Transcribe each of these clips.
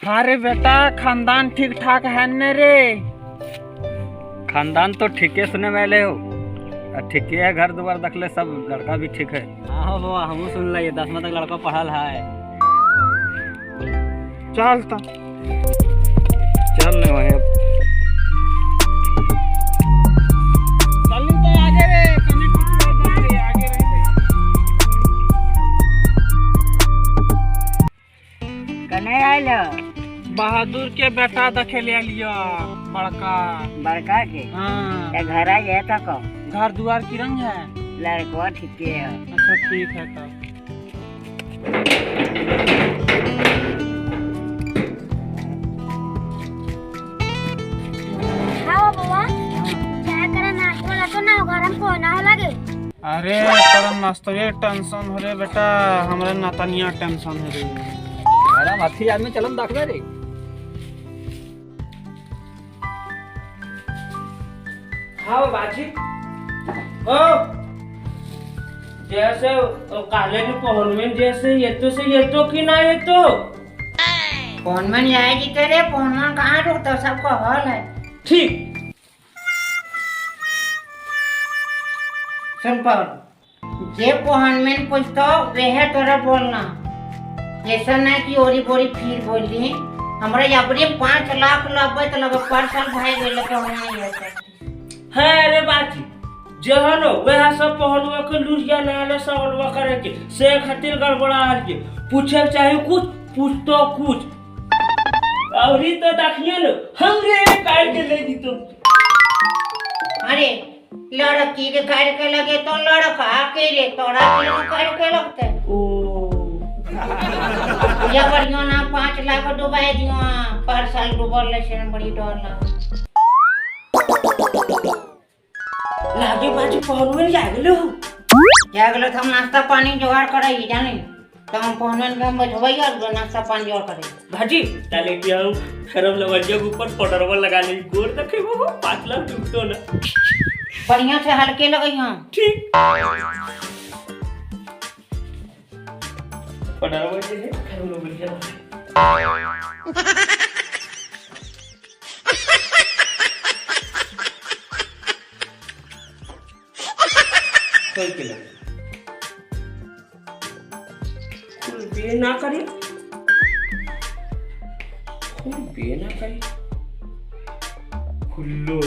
हाँ रे बेटा, खानदान ठीक ठाक है न रे? खानदान तो ठीक है सुने वाले हो, ठीक है। घर द्वार दखले सब लड़का भी ठीक है। हाँ वो हम सुन ली 10वीं तक लड़का पढ़ल है। चल तो चल नहीं वहीं चल तो आगे रे, कनेक्ट रे आगे रहे कने आइलो बहादुर के बेटा देखे ले लिया बड़का बड़का के। हाँ, ते घर आ गया था को घर दुआर की रंग है। लड़को ठीक है। अच्छा ठीक है तब। हाँ बाबा, क्या करे नाश्ता तो ना गरम को ना लगे। अरे करम नाश्ता ये टेंशन हो रे बेटा, हमारे नातनिया टेंशन हो रे। मेरा माथी आदमी चलन दाखले रे। हाँ बाजी ओ जैसे काले के पहन में जैसे ये तो से ये तो कि ना ये तो फोन में नहीं आएगी तेरे फोन में कहाँ रुकता सबको हॉल है। ठीक सुन पर जे फोन में पूछतो वह तोरा बोलना, ऐसा नहीं कि ओरी बोरी फिर बोल दी। हमरा अपने 5 लाख लगे तो लगे पार्सल भाई गेले तो नहीं है। है रे बाजी जहनो वह सब पहनवा के लुरिया नाले सवलवा करे के से खातिर गड़बड़ा हर के पूछे चाहे कुछ पूछ तो कुछ और ही तो देखिए न हमरे काट के ले दी तो। अरे लड़की के काट के लगे तो लड़का के रे तोरा के काट के लगते ओ या बढ़िया ना 5 लाख डुबाए दियो पार्सल डुबल से बड़ी डर लगे। लागे बाजी पहनवे जागलो जागलो हम नाश्ता पानी जुगाड़ करई जानी तो हम पहनन के हम बैठबै और नाश्ता पानी जुगाड़ करई। भाजी ताले कि हम खरब लवंजिया के ऊपर पटरवा लगा ले गोर देखे वो 5 लाख टूटतो ना बढ़िया से हल्के लगई हम। ठीक पटरवा जे है खरब लवंजिया कोई के लगे कुल बे ना करे खुल्लो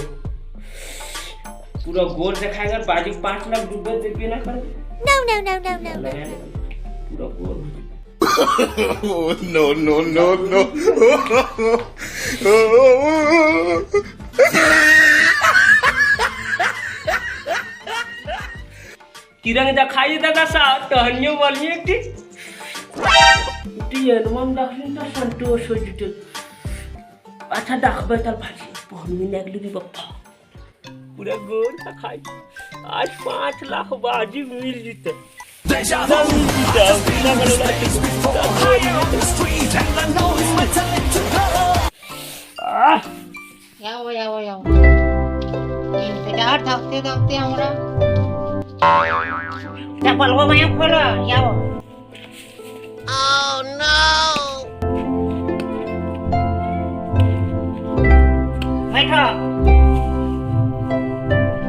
पूरा गोर दिखाएगा बाजी 5 लाख डूबे दे बे ना करे। No. पूरा गोर किरंग दिखाई देगा सा टहनियो वाली एक टी अनुमान दाखली तो संतोष हो जते। अच्छा दाखबे तल भाजी पहनवी नेगली भी बप्पा पूरा गोर दिखाई आज 5 लाख बाजी मिल जते। याओ इंतजार थकते हमरा चप्पल में खोलो याओ। Oh no! बैठो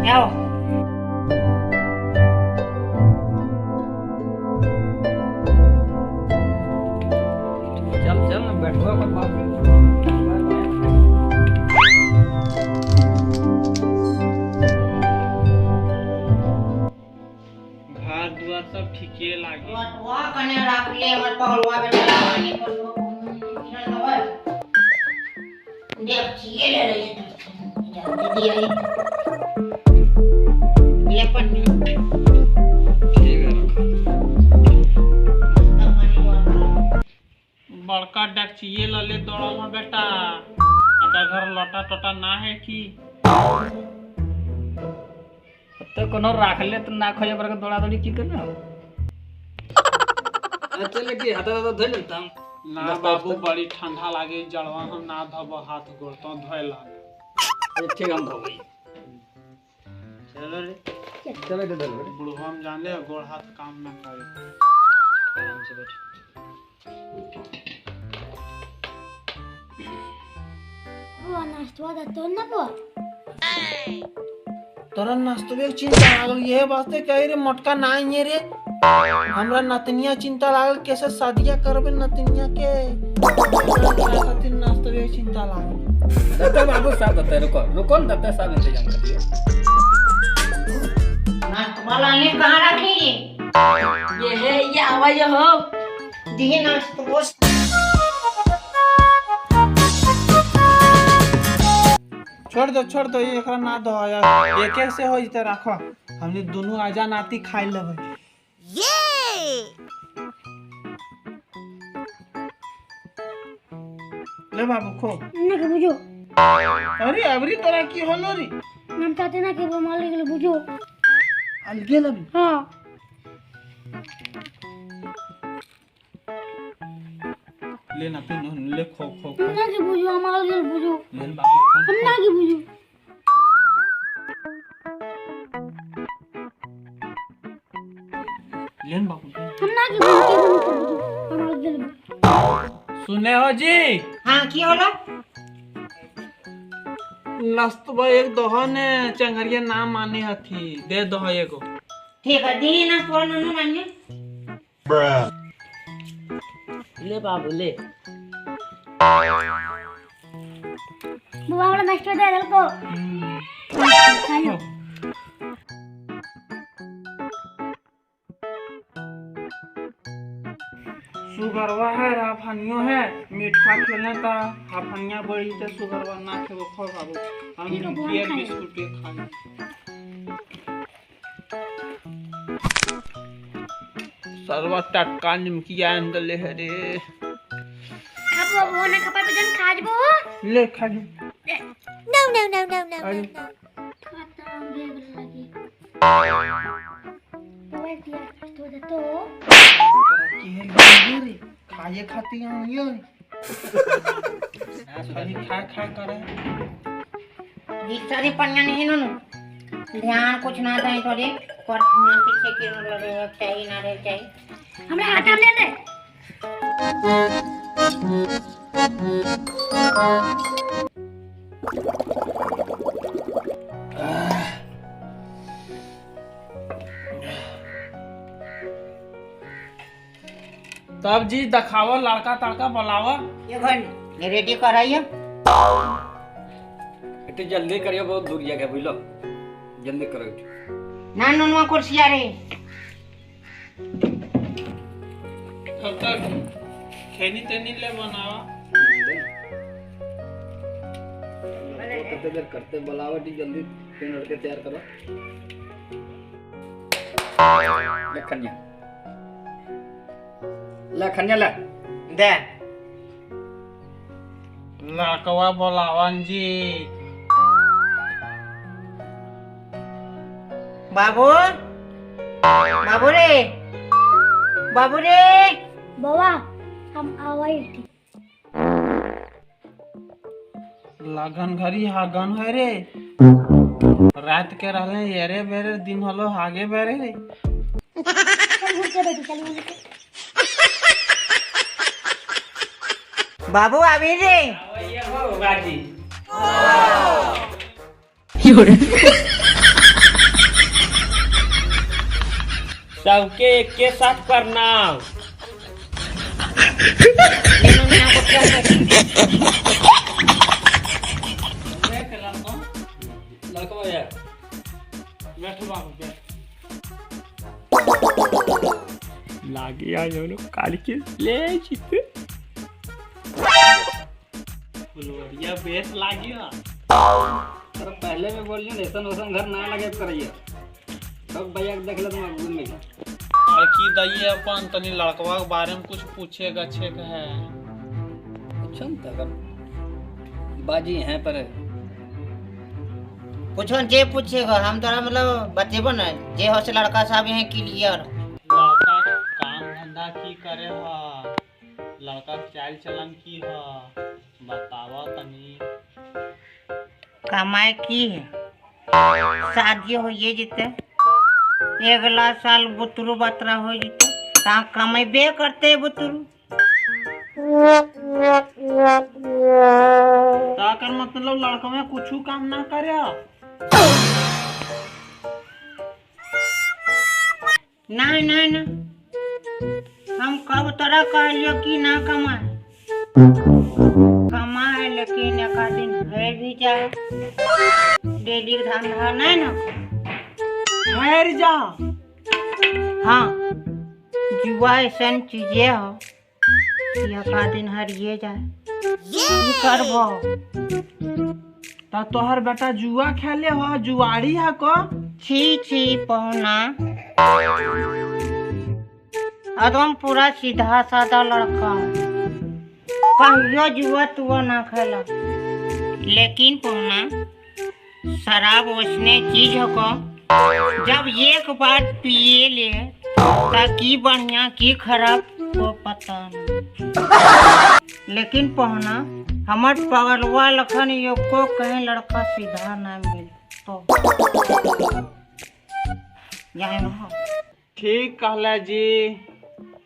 याओ। चल बैठो अपन बात। घर दुआर सब ठीके लागे। वा कने रख ले हमर पहलवा बेटा पानी पर देख छिए ले ले दीदी आई ले पानी ठीक है बड़का डेक्चिए लले दौड़ल है बेटा, अगर घर लटा टटा ना है कि तो कोनो राख ले तो ना खोए पर दौड़ा दौड़ी की करना। चल कि हाथ तो धो लेता हूं ना बाबू, बड़ी ठंडा लागे जड़वा हम ना धब हाथ गोड़ तो धोए लागे। ठीक हम धो गई। चलो रे चलो दे दे बुढ़वा हम जाने गोड़ हाथ काम ना करे। आराम से बैठ। नाश्ता देतो ना बुआ तोरा नास्तवे चिंता लागल ये वास्ते कह रे मोटका ना ये रे हमरा नतनिया चिंता लागल कैसे शादिया करबे नतनिया के तोरा खातिर नास्तवे चिंता लागल। दत्ता बाबू साहब दत्ता रुको रुको न दत्ता साहब इंतजाम कर लिए। नाश्ता लाने कहाँ रखी ये है ये आवाज हो दी नाश्ता छोड़ दो ये एकरा ना दो यार एक एक से हो जते रखो हमने दोनों आजा नाती खाई लेबै। ले बाबू खो ना के बुझो अरे अबरी तोरा की होलो रे हम चाहते ना कि वो मालिक ले बुझो अलगे लब हाँ ले ना पिन ले खो खो खो ना के बुझो हमारे ले बुझो ले बाबू खो हम ना के बुझो ले बाबू हम ना के बुझो हमारे ले सुने हो जी हाँ की होला नास्तवा एक दोहो ने चंगरिया नाम माने हथी दे दोहो एगो ठीक है दी नाश्ता ननु मानिए ले बाबू ले बुआ वाला नाश्ता दे दल को खा लो सुगरवा है राफनियो है मीठा खेलने ता हाफनिया बड़ी ते सुगरवा ना खेबो खो बाबू हम बियर बिस्कुट पे खाई सरवा टटका निमकिया अंदर ले है रे अब वो ना कपड़ पे जन खा जबो ले खा ले खाता देख लगी वो दिया तो दे तो की है रे खाए खाती हम ये खाली खा करे सारी पन्ना नहीं ननु ध्यान कुछ ना दें तो रे पर ना पीछे की लगे चाहिए ना रहे चाहिए हमरा हाथ ले ले तब जी दिखावा लड़का तड़का बुलावा ये घर ये रेडी कराइए इतनी जल्दी करियो बहुत दूर जगह बुझलो जल्दी करो ना ननुआ कुर्सिया रे तब तक खेनी तेनी ले बनावा कितने देर करते बुलावटी जल्दी तीन लड़के तैयार करो लखनिया ले दे लड़कवा बुलावन जी बाबू बाबू रे बाबू रे बाबा हम आवाई थी लगन घरी हागन है रे रात के रहले येरे बेरे दिन हलो हागे बेरे रे चल घूम के बैठो चल घूम के बाबू अभी रे ये हो बाजी सबके एक के साथ प्रणाम लड़को यार बैठो बाबू बैठ लागे आ जाओ काल के ले चित फुलवरिया बेस लागिया अरे पहले में बोलियो ऐसा वैसा घर ना लगे करिए सब भैया देख ले तुम घूम में और की दइए अपन तनी लड़कवा के बारे में कुछ पूछे गछे के है अच्छा तक बाजी हैं पर पूछो जे पूछेगा हम तोरा मतलब बतेबो ना जे हो से लड़का साहब हैं क्लियर लड़का काम धंधा की करे हा लड़का चाल चलन की हा बतावा तनी कमाए की है शादी हो ये जीते अगला साल बुतरू बतरा हो जीते ता कमेबे करते बुतरू ता कर मतलब लड़का में कुछ काम ना करे। नहीं नहीं ना, हम कब तरह कहलियो कि ना कमाए, कमाए लेकिन एक दिन है भी जाए, डेली धंधा नहीं ना। ठहर जा। हाँ, जुआ ऐसा चीजें हो कि एक दिन हरिए जाए, की करबो। ता तोहर बेटा जुआ खेले हो, जुआड़ी है को? छी छी पहुना, एकदम पूरा सीधा साधा लड़का, कहियो जुआ तुआ ना खेला। लेकिन पहुना शराब वैसने चीज हो को, जब एक बार पिए ले ताकि बढ़िया की खराब को पता नहीं। लेकिन पहुना हमार पगलवा लखन एको कहीं लड़का सीधा ना मिल तो जाए ना। ठीक कहला जी,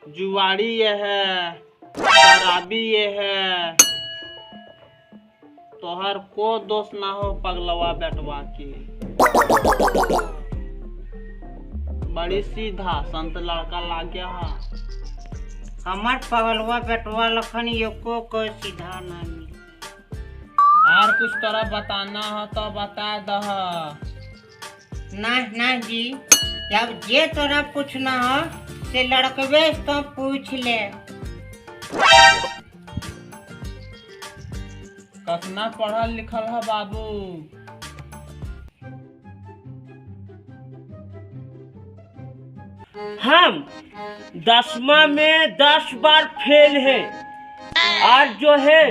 जुआड़ी ये है, शराबी ये है, तोहर को दोष ना हो पगलवा बेटवा की। बड़ी सीधा संत लड़का लाग गया है। हमार पगलवा बेटवा लखन एको को सीधा ना मिल। और कुछ तरह बताना हो तो बता दह। ना जी, जब जे तोरा पूछना हो से लड़कवे तो पूछ ले। कतना पढ़ल लिखल है बाबू? हम 10वां में 10 बार फेल है, और जो है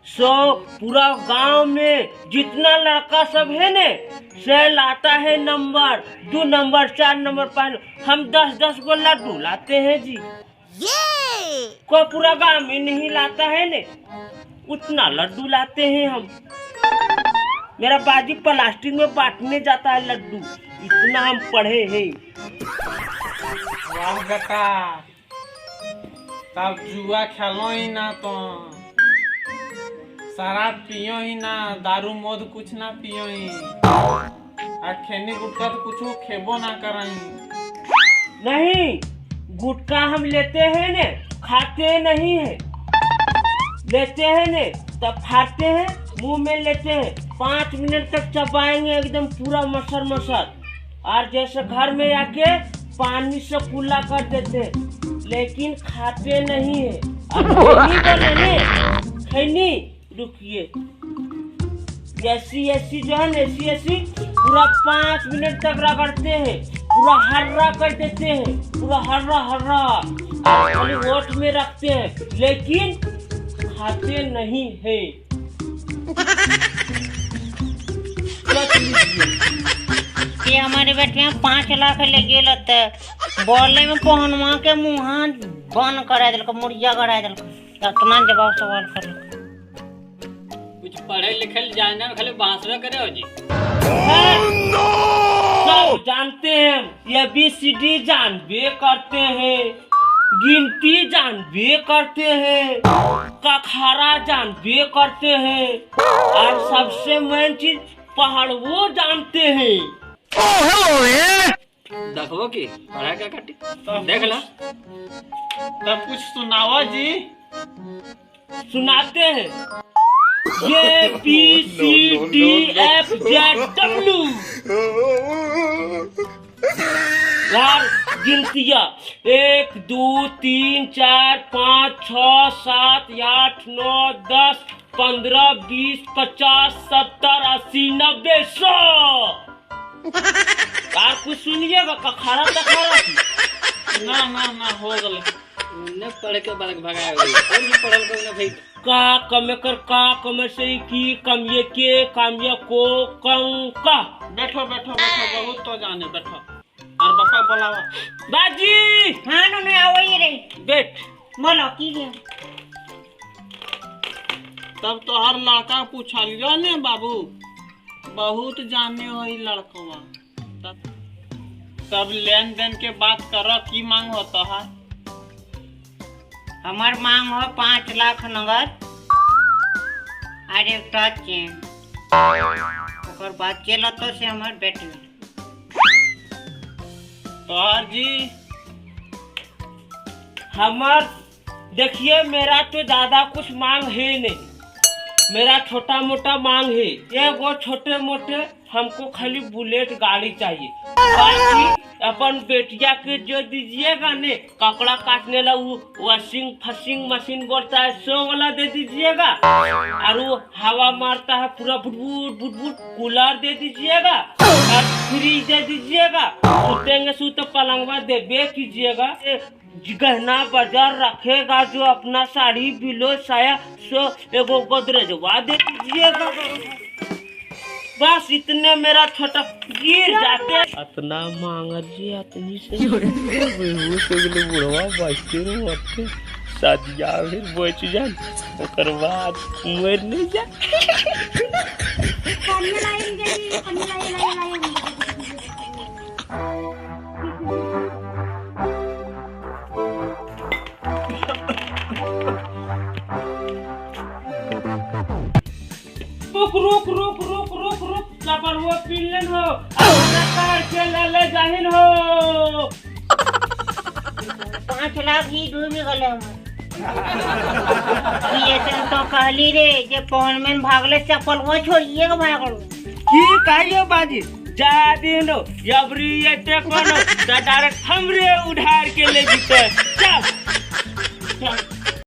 सो पूरा गांव में जितना लड़का सब है ने से लाता है नंबर 2 नंबर 4 नंबर 5। हम 10-10 को लड्डू लाते हैं जी। को पूरा गांव में नहीं लाता है ने, उतना लड्डू लाते हैं हम। मेरा बाजी प्लास्टिक में बांटने जाता है लड्डू, इतना हम पढ़े हैं। वाह बेटा, तब जुआ खेलो ही ना तो, शराब पियो ही ना, दारू मोद कुछ ना पियो ही, और खेनी गुटका तो कुछ खेबो ना करई। नहीं, गुटखा हम लेते हैं ने, खाते नहीं है। लेते हैं ने तब खाते हैं, मुंह में लेते हैं, 5 मिनट तक चबाएंगे एकदम पूरा मसर मसर, और जैसे घर में आके पानी से कुल्ला कर देते हैं, लेकिन खाते नहीं है। खैनी रुकिए, ऐसी जो है ऐसी पूरा 5 मिनट तक रगड़ते हैं, पूरा हर्रा कर देते हैं, पूरा हर्रा खाली ओठ में रखते हैं, लेकिन खाते नहीं है। ये हमारे बेटे 5 लाख ले गेल बोले में पहनवा के मुँह बंद करा दिल, मुड़िया करा दिल, इतना जवाब सवाल कर। कुछ पढ़े लिखे जानना खाली बांसुरा करे हो जी। सब जानते हैं, ABCD जानबे करते हैं, गिनती जानबे करते हैं, कखारा जानबे करते हैं, और सबसे मेन चीज पहाड़वो जानते हैं। देखो की पढ़ा क्या काटी देख ला। तब कुछ सुनाओ जी। सुनाते हैं, ABCDFZW यार गिनतिया 1 2 3 4 5 6 7 8 9 10 15 20 50 70 80 90 100। यार कुछ सुनिएगा, कखारा ना हो गए। ने पढ़े के बाद भगाया गई और भी पढ़ल को ना भाई। का कमे कर का कमे से की कम ये के काम ये को कंका। बैठो बहुत तो जाने बैठो। और पापा बुलावा। बाजी हाँ नो आवई रे, बैठ। बोलो की है। तब तो हर लड़का पूछा लियो ने बाबू, बहुत जाने हो लड़कवा। तब लेन देन के बात करो, की मांग होता है? हमार मांग हो 5 लाख नगद, अरे टच चेन ओकर बाद चलो तो से हमार बेटी और जी हमार देखिए मेरा तो ज्यादा कुछ मांग है नहीं, मेरा छोटा मोटा मांग है। ये वो छोटे मोटे हमको खाली बुलेट गाड़ी चाहिए। बाकी अपन बेटिया के जो दीजिएगा ने कपड़ा काटने ला वो वॉशिंग मशीन बोलता है सो वाला दे दीजिएगा, और वो हवा मारता है पूरा बुटबुट बुटबुट कूलर दे दीजिएगा, और फ्रिज दे दीजिएगा। सुतेंगे तो पलंगवा दे कीजिएगा। गहना बाजार रखेगा जो अपना साड़ी बिलो साया सो एगो गोदरेजवा दे दीजिएगा। बस इतने मेरा छोटा गिर जाते इतना मांग जी इतनी से बेहोश हो गए बुढ़वा बचते रहो शादिया फिर बच जान ओकर बाद मर नहीं जा। कन्या लाइन गई कन्या लाइन रुक रुक रुक रुक रुक चपल वो पिलन हो कार के ले जाहिन हो 5 लाख ही डूब गले ये तो कहली रे जे पवन में भागले चप्पल वो छोड़िए के भागल की कहियो बाजी जा दिन यबरी ये देखो न डायरेक्ट हमरे उधार के ले जीते चल